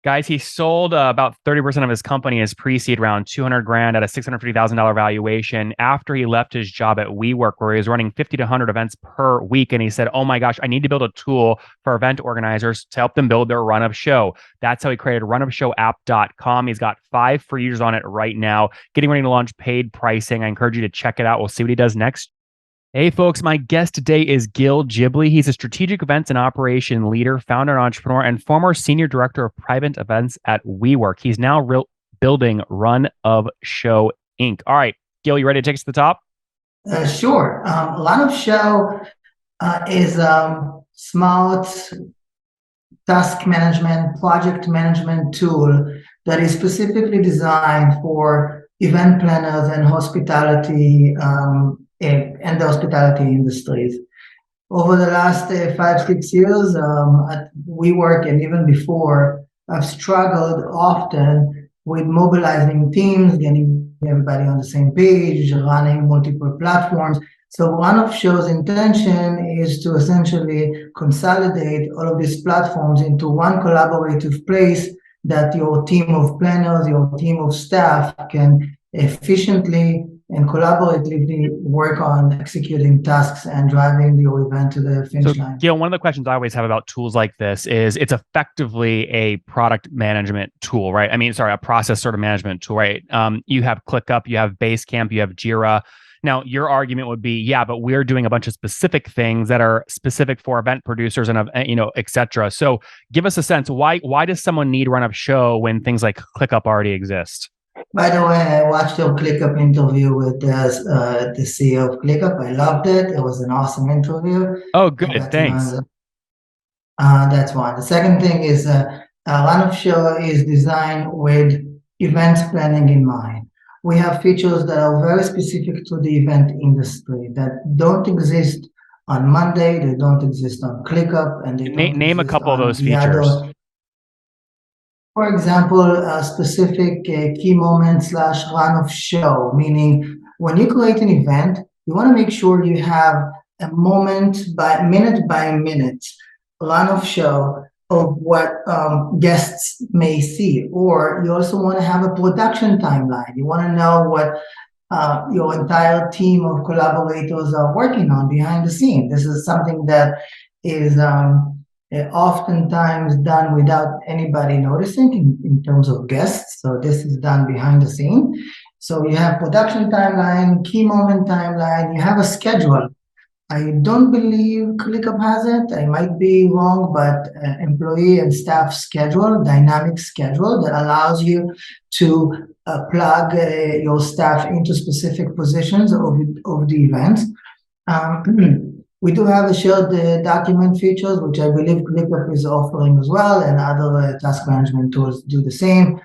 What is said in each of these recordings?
Guys, he sold about 30% of his company as pre-seed round, 200 grand at a $650,000 valuation after he left his job at WeWork, where he was running 50 to 100 events per week. And he said, oh my gosh, I need to build a tool for event organizers to help them build their run of show. That's how he created runofshowapp.com. He's got 5 free users on it right now, getting ready to launch paid pricing. I encourage you to check it out. We'll see what he does next. Hey, folks, my guest today is Gil Ghibli. He's a strategic events and operation leader, founder and entrepreneur, and former senior director of private events at WeWork. He's now building Run of Show Inc. All right, Gil, you ready to take us to the top? Sure. Run of Show is a smart task management, project management tool that is specifically designed for event planners and hospitality and the hospitality industries. Over the last 5, 6 years, at WeWork and even before, I've struggled often with mobilizing teams, getting everybody on the same page, running multiple platforms. So one of Show's intention is to essentially consolidate all of these platforms into one collaborative place that your team of planners, your team of staff can efficiently and collaboratively work on executing tasks and driving your event to the So, finish line. Gil, one of the questions I always have about tools like this is it's effectively a product management tool, right? I mean, sorry, a process sort of management tool, right? You have ClickUp, you have Basecamp, you have Jira. Now, your argument would be, yeah, but we're doing a bunch of specific things that are specific for event producers and et cetera. So, give us a sense why does someone need Run Up Show when things like ClickUp already exist? By the way, I watched your ClickUp interview with the CEO of ClickUp. I loved it. It was an awesome interview. Oh, I good, got to thanks. learn. That's one. The second thing is Run of Show is designed with events planning in mind. We have features that are very specific to the event industry that don't exist on Monday, they don't exist on ClickUp, and they don't Name a exist couple of on those the features. other. For example, a specific key moment slash run of show, meaning when you create an event, you want to make sure you have a moment by minute run of show of what guests may see. Or you also want to have a production timeline. You want to know what your entire team of collaborators are working on behind the scene. This is something that is oftentimes done without anybody noticing in terms of guests. So this is done behind the scene. So you have production timeline, key moment timeline, you have a schedule. I don't believe ClickUp has it. I might be wrong, but employee and staff schedule, dynamic schedule that allows you to plug your staff into specific positions of the event. We do have a shared document features, which I believe ClickUp is offering as well, and other task management tools do the same.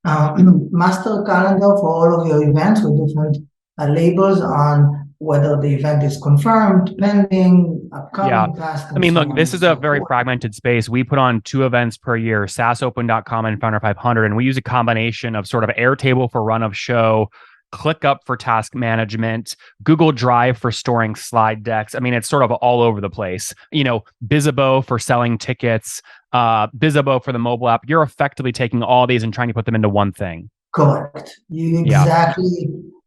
Master calendar for all of your events with different labels on whether the event is confirmed, pending, Yeah. upcoming, past, I and mean, so look, on this and is a so very forth. fragmented space. We put on 2 events per year, saasopen.com and Founder 500, and we use a combination of sort of Airtable for run of show, ClickUp for task management, Google Drive for storing slide decks. I mean, it's sort of all over the place. Bizzabo for selling tickets, Bizzabo for the mobile app. You're effectively taking all these and trying to put them into one thing. Correct. You Yeah.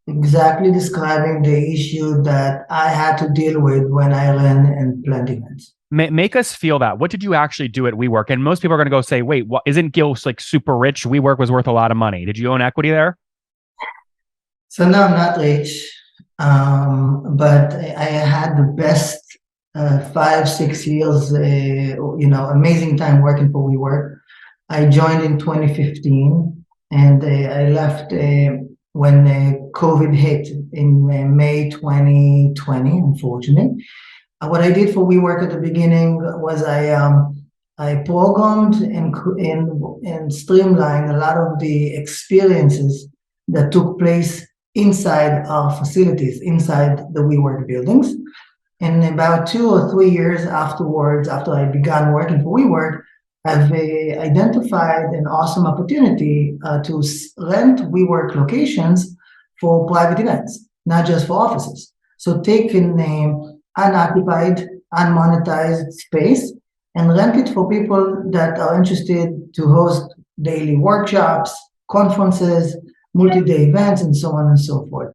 exactly describing the issue that I had to deal with when I ran and planned events. Make us feel that. What did you actually do at WeWork? And most people are going to go say, wait, what, isn't Gil like super rich? WeWork was worth a lot of money. Did you own equity there? So now I'm not rich, but I had the best 5, 6 years, amazing time working for WeWork. I joined in 2015 and I left when COVID hit in May 2020, unfortunately. What I did for WeWork at the beginning was I programmed and streamlined a lot of the experiences that took place inside our facilities, inside the WeWork buildings. And about 2 or 3 years afterwards, after I began working for WeWork, I've identified an awesome opportunity to rent WeWork locations for private events, not just for offices. So take an unoccupied, unmonetized space and rent it for people that are interested to host daily workshops, conferences, multi-day events, and so on and so forth.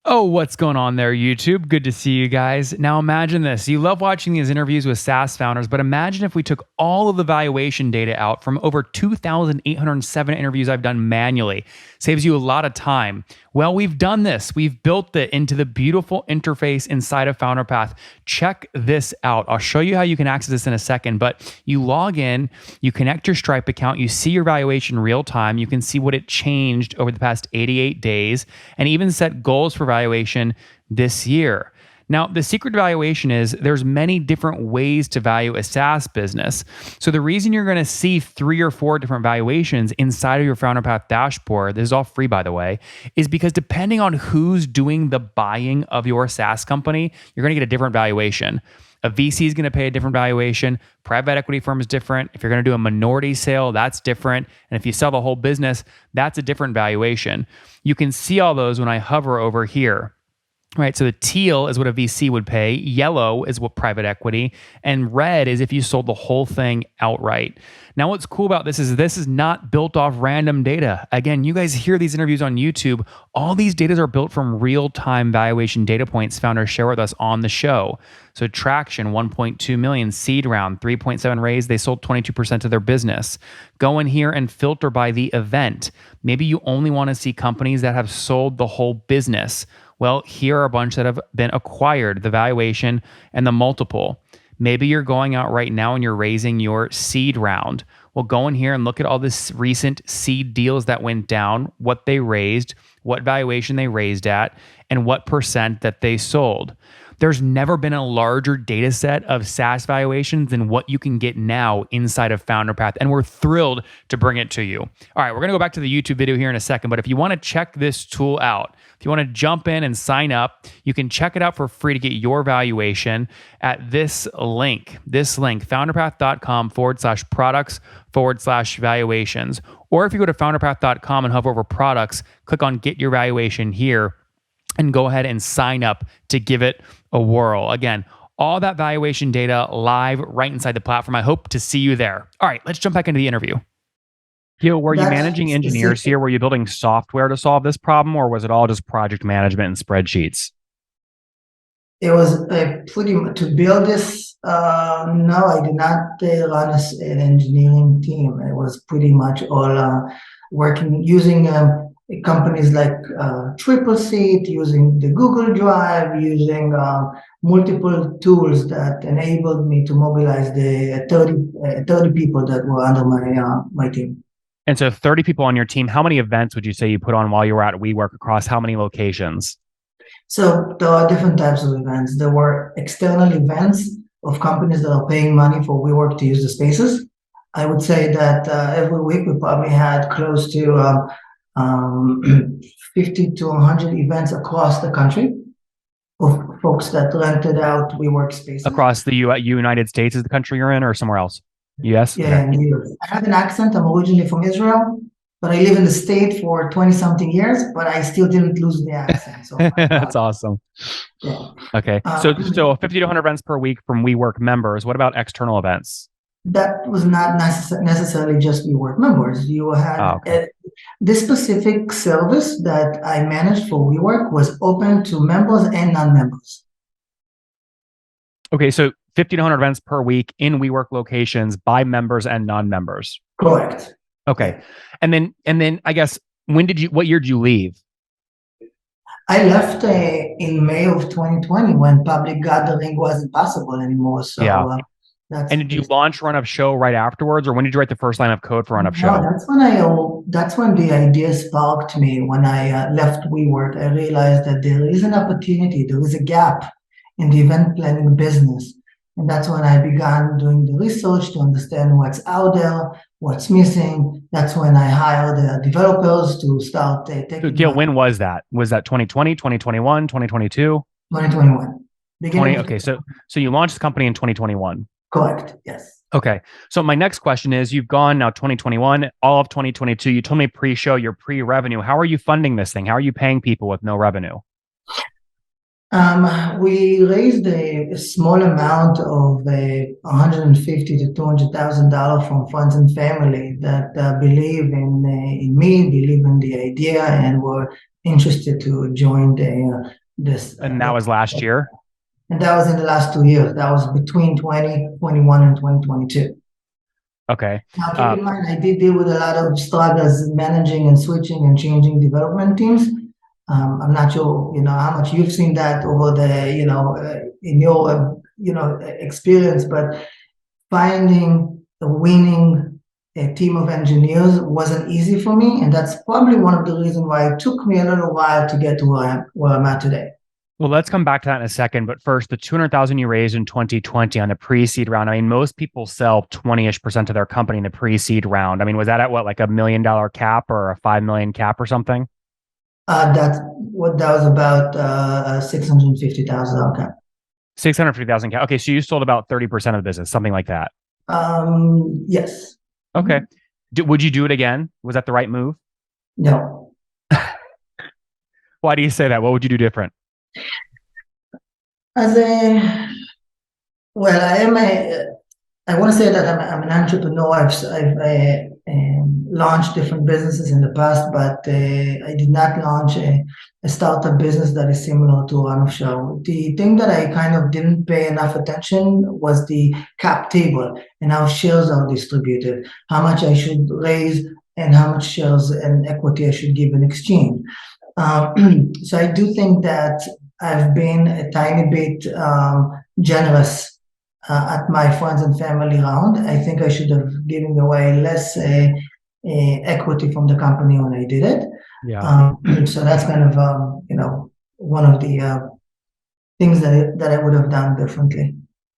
Oh, what's going on there, YouTube? Good to see you guys. Now imagine this. You love watching these interviews with SaaS founders, but imagine if we took all of the valuation data out from over 2,807 interviews I've done manually. Saves you a lot of time. Well, we've done this. We've built it into the beautiful interface inside of FounderPath. Check this out. I'll show you how you can access this in a second, but you log in, you connect your Stripe account, you see your valuation real time, you can see what it changed over the past 88 days, and even set goals for valuation this year. Now, the secret to valuation is there's many different ways to value a SaaS business. So the reason you're going to see 3 or 4 different valuations inside of your FounderPath dashboard, this is all free by the way, is because depending on who's doing the buying of your SaaS company, you're going to get a different valuation. A VC is going to pay a different valuation. Private equity firm is different. If you're going to do a minority sale, that's different. And if you sell the whole business, that's a different valuation. You can see all those when I hover over here. Right, so the teal is what a VC would pay, yellow is what private equity, and red is if you sold the whole thing outright. Now, what's cool about this is not built off random data. Again, you guys hear these interviews on YouTube. All these data are built from real-time valuation data points founders share with us on the show. So traction, 1.2 million, seed round, 3.7 raise, they sold 22% of their business. Go in here and filter by the event. Maybe you only want to see companies that have sold the whole business. Well, here are a bunch that have been acquired, the valuation and the multiple. Maybe you're going out right now and you're raising your seed round. Well, go in here and look at all this recent seed deals that went down, what they raised, what valuation they raised at, and what percent that they sold. There's never been a larger data set of SaaS valuations than what you can get now inside of FounderPath, and we're thrilled to bring it to you. All right, we're going to go back to the YouTube video here in a second, but if you want to check this tool out, if you want to jump in and sign up, you can check it out for free to get your valuation at this link, founderpath.com/products/valuations. Or if you go to founderpath.com and hover over products, click on get your valuation here and go ahead and sign up to give it a whirl. Again, all that valuation data live right inside the platform. I hope to see you there. All right, let's jump back into the interview. Gil, were you managing engineers here? Were you building software to solve this problem, or was it all just project management and spreadsheets? It was pretty much to build this. No, I did not run an engineering team. It was pretty much all working using companies like Triple Seat, using the Google Drive, using multiple tools that enabled me to mobilize the 30 people that were under my team. And so 30 people on your team, how many events would you say you put on while you were at WeWork across how many locations? So there are different types of events. There were external events of companies that are paying money for WeWork to use the spaces. I would say that every week we probably had close to 50 to 100 events across the country of folks that rented out WeWork spaces. Across the United States is the country you're in, or somewhere else? Yes? Yeah, okay. I have an accent. I'm originally from Israel, but I live in the state for 20-something years, but I still didn't lose the accent. So that's awesome. Yeah. Okay. So 50 to 100 events per week from WeWork members. What about external events? That was not necessarily just WeWork members. You had this specific service that I managed for WeWork was open to members and non-members. Okay, so 50 to 100 events per week in WeWork locations by members and non-members. Correct. Okay. And then I guess what year did you leave? I left in May of 2020 when public gathering wasn't possible anymore. So yeah. And did you launch Run Up Show right afterwards, or when did you write the first line of code for Run Up Show? No, that's when the idea sparked me. When I left WeWork, I realized that there is an opportunity, there is a gap in the event planning business. And that's when I began doing the research to understand what's out there, what's missing. That's when I hired developers to start taking. So, Gil, when was that? Was that 2020, 2021, 2022? 2021. Okay, so you launched the company in 2021. Correct, yes. Okay, so my next question is, you've gone now 2021, all of 2022. You told me pre-show, you're pre-revenue. How are you funding this thing? How are you paying people with no revenue? We raised a small amount of 150 to $200,000 from friends and family that believe in me, believe in the idea, and were interested to join this. And that was last year. And that was in the last 2 years. That was between 2021 and 2022. Okay. Now, keep in mind, I did deal with a lot of struggles managing and switching and changing development teams. I'm not sure, how much you've seen that over in your, experience, but finding a winning a team of engineers wasn't easy for me, and that's probably one of the reasons why it took me a little while to get to where I'm at today. Well, let's come back to that in a second. But first, the 200,000 you raised in 2020 on the pre-seed round. I mean, most people sell 20-ish% of their company in the pre-seed round. I mean, was that at what, like $1 million cap or a 5 million cap or something? That was about $650,000 cap. 650,000 cap. Okay, so you sold about 30% of the business, something like that. Yes. Okay. Would you do it again? Was that the right move? No. Why do you say that? What would you do different? As a well, I want to say that I'm an entrepreneur. I've launched different businesses in the past, but I did not launch a startup business that is similar to Run of Show. The thing that I kind of didn't pay enough attention was the cap table and how shares are distributed, how much I should raise, and how much shares and equity I should give in exchange. So I do think that I've been a tiny bit generous at my friends and family round. I think I should have given away less equity from the company when I did it. Yeah. So that's kind of one of the things that I would have done differently.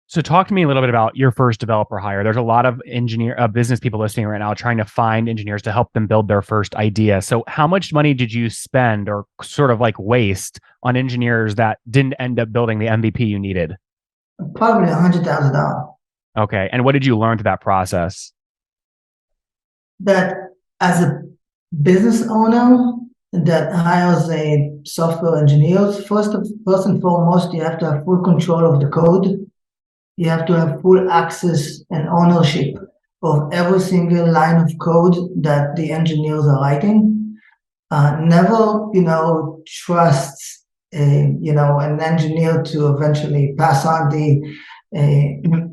So talk to me a little bit about your first developer hire. There's a lot of business people listening right now trying to find engineers to help them build their first idea. So how much money did you spend or sort of like waste on engineers that didn't end up building the MVP you needed? Probably $100,000. Okay. And what did you learn through that process? That as a business owner that hires a software engineers, first and foremost, you have to have full control of the code. You have to have full access and ownership of every single line of code that the engineers are writing. Never, trust, an engineer to eventually pass on the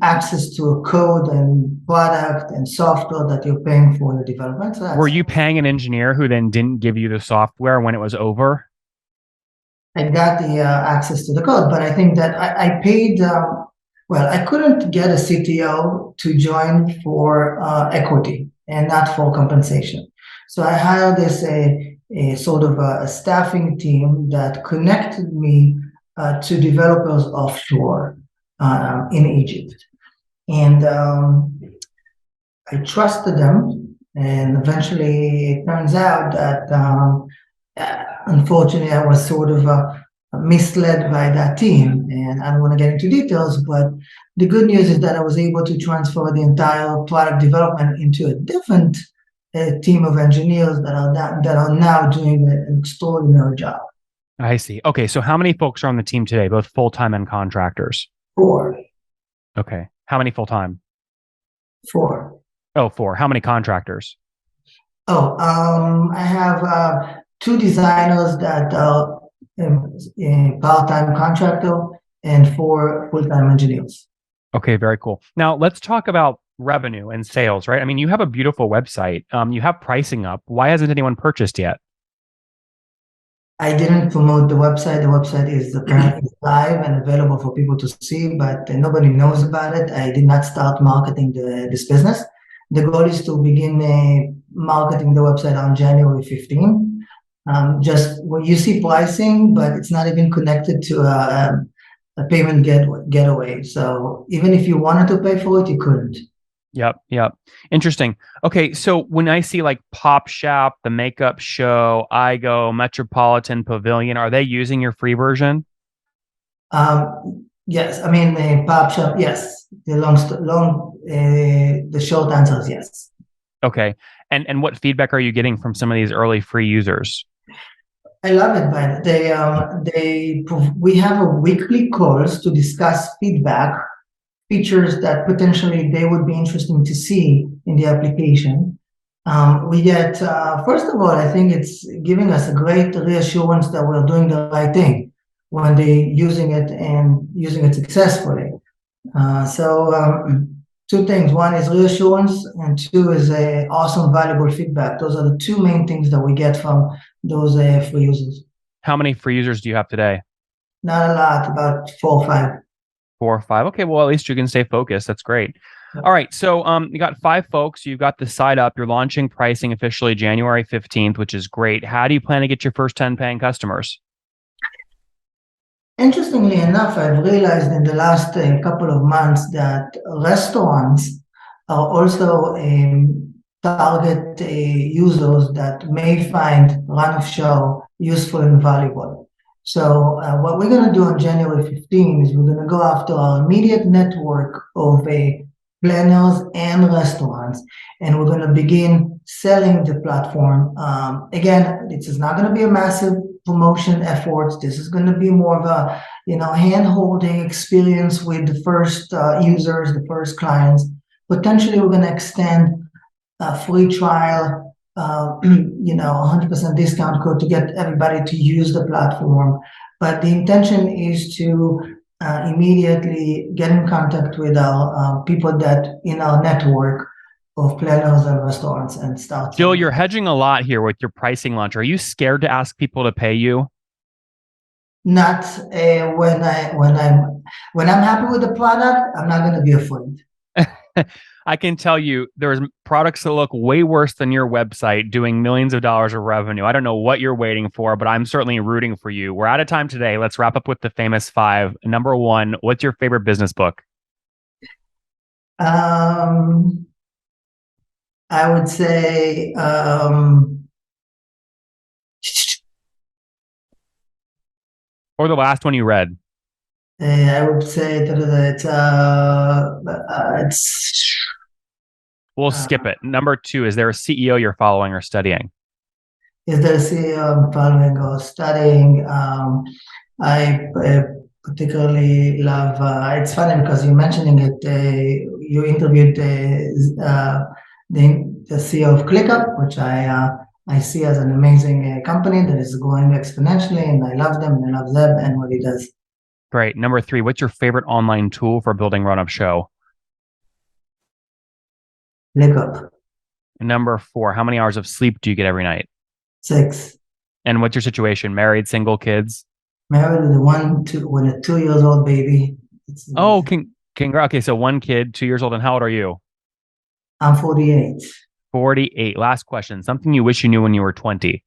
access to a code and product and software that you're paying for in the development. So Were you paying an engineer who then didn't give you the software when it was over? I got the access to the code, but I think that I paid. Well, I couldn't get a CTO to join for equity and not for compensation. So I hired this a sort of a staffing team that connected me to developers offshore in Egypt. And I trusted them. And eventually it turns out that unfortunately I was sort of misled by that team. And I don't want to get into details, but the good news is that I was able to transfer the entire product development into a different team of engineers that are now doing an extraordinary job. I see. Okay. So how many folks are on the team today, both full-time and contractors? 4. Okay. How many full-time? 4. Oh, 4. How many contractors? I have 2 designers that are a part-time contractor and 4 full-time engineers. Okay, very cool. Now let's talk about revenue and sales, right? I mean, you have a beautiful website. You have pricing up. Why hasn't anyone purchased yet? I didn't promote the website. The website is live and available for people to see, but nobody knows about it. I did not start marketing this business. The goal is to begin marketing the website on January 15. Just when you see pricing, but it's not even connected to a payment getaway. So even if you wanted to pay for it, you couldn't. Yep. Interesting. Okay, so when I see like Pop Shop, the Makeup Show, iGo, Metropolitan Pavilion, are they using your free version? Yes, I mean the Pop Shop. Yes, the short answer is yes. Okay, and what feedback are you getting from some of these early free users? I love it, man. We have a weekly calls to discuss feedback, features that potentially they would be interesting to see in the application. We get, first of all, I think it's giving us a great reassurance that we're doing the right thing when they using it and using it successfully. Two things. One is reassurance, and two is a awesome, valuable feedback. Those are the two main things that we get from those free users. How many free users do you have today? Not a lot, about 4 or 5. 4 or 5. Okay, well, at least you can stay focused. That's great. All right, so you got 5 folks. You've got the site up. You're launching pricing officially January 15th, which is great. How do you plan to get your first 10 paying customers? Interestingly enough, I've realized in the last couple of months that restaurants are also target users that may find run of show useful and valuable. So what we're going to do on January 15 is we're going to go after our immediate network of planners and restaurants, and we're going to begin selling the platform. Again, this is not going to be a massive promotion effort. This is going to be more of a hand-holding experience with the first users, the first clients. Potentially, we're going to extend a free trial, 100% discount code to get everybody to use the platform. But the intention is to immediately get in contact with our people that in our network of planners and restaurants and start. Jill, you're hedging a lot here with your pricing launch. Are you scared to ask people to pay you? Not when I'm happy with the product, I'm not going to be afraid. I can tell you there's products that look way worse than your website doing millions of dollars of revenue. I don't know what you're waiting for, but I'm certainly rooting for you. We're out of time today. Let's wrap up with the famous 5. Number 1, what's your favorite business book? I would say or the last one you read? I would say that it's. We'll skip it. Number 2, is there a CEO you're following or studying? Is there a CEO I'm following or studying? I particularly love. It's funny because you're mentioning it. You interviewed the CEO of ClickUp, which I see as an amazing company that is growing exponentially, and I love them and I love Zeb and what he does. Great. Number 3, what's your favorite online tool for building run-up show? ClickUp. Number 4, how many hours of sleep do you get every night? 6. And what's your situation? Married, single, kids? Married with a 2-year-old baby. Oh, congrats. Okay, so 1 kid, 2 years old. And how old are you? I'm 48. 48. Last question. Something you wish you knew when you were 20.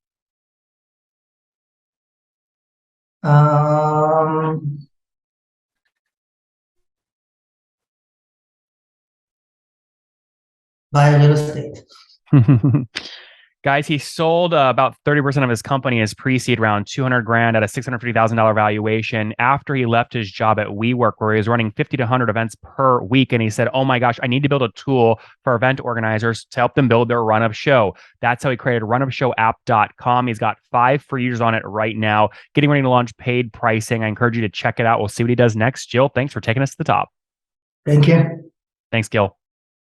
Buy real estate. Guys, he sold about 30% of his company as pre-seed round, 200 grand at a $650,000 valuation after he left his job at WeWork, where he was running 50 to 100 events per week. And he said, oh my gosh, I need to build a tool for event organizers to help them build their run-up show. That's how he created runupshowapp.com. He's got 5 free users on it right now, getting ready to launch paid pricing. I encourage you to check it out. We'll see what he does next. Jill, thanks for taking us to the top. Thank you. Thanks, Gil.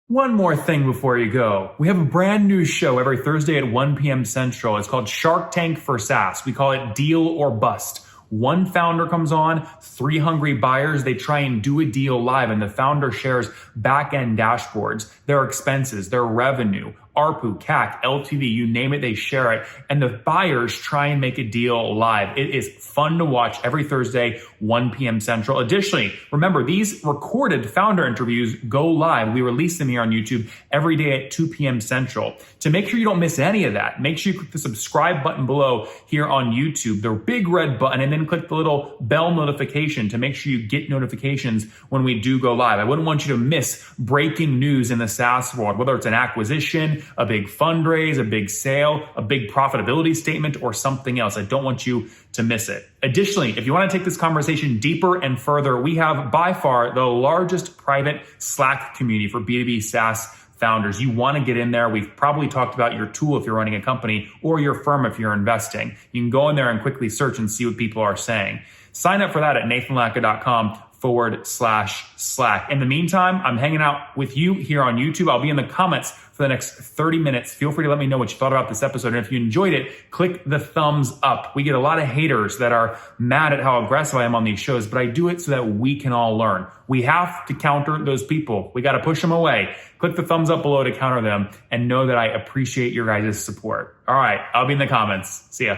One more thing before you go. We have a brand new show every Thursday at 1 p.m. Central. It's called Shark Tank for SaaS. We call it Deal or Bust. One founder comes on, 3 hungry buyers. They try and do a deal live, and the founder shares back-end dashboards, their expenses, their revenue, ARPU, CAC, LTV, you name it, they share it. And the buyers try and make a deal live. It is fun to watch every Thursday, 1 p.m. Central. Additionally, remember, these recorded founder interviews go live. We release them here on YouTube every day at 2 p.m. Central. To make sure you don't miss any of that, make sure you click the subscribe button below here on YouTube, the big red button, and then click the little bell notification to make sure you get notifications when we do go live. I wouldn't want you to miss breaking news in the SaaS world, whether it's an acquisition, a big fundraise, a big sale, a big profitability statement, or something else. I don't want you to miss it. Additionally, if you want to take this conversation deeper and further, we have by far the largest private Slack community for B2B SaaS founders. You want to get in there. We've probably talked about your tool if you're running a company, or your firm if you're investing. You can go in there and quickly search and see what people are saying. Sign up for that at nathanlatka.com/Slack. In the meantime, I'm hanging out with you here on YouTube. I'll be in the comments for the next 30 minutes. Feel free to let me know what you thought about this episode. And if you enjoyed it, click the thumbs up. We get a lot of haters that are mad at how aggressive I am on these shows, but I do it so that we can all learn. We have to counter those people. We got to push them away. Click the thumbs up below to counter them, and know that I appreciate your guys' support. All right, I'll be in the comments. See ya.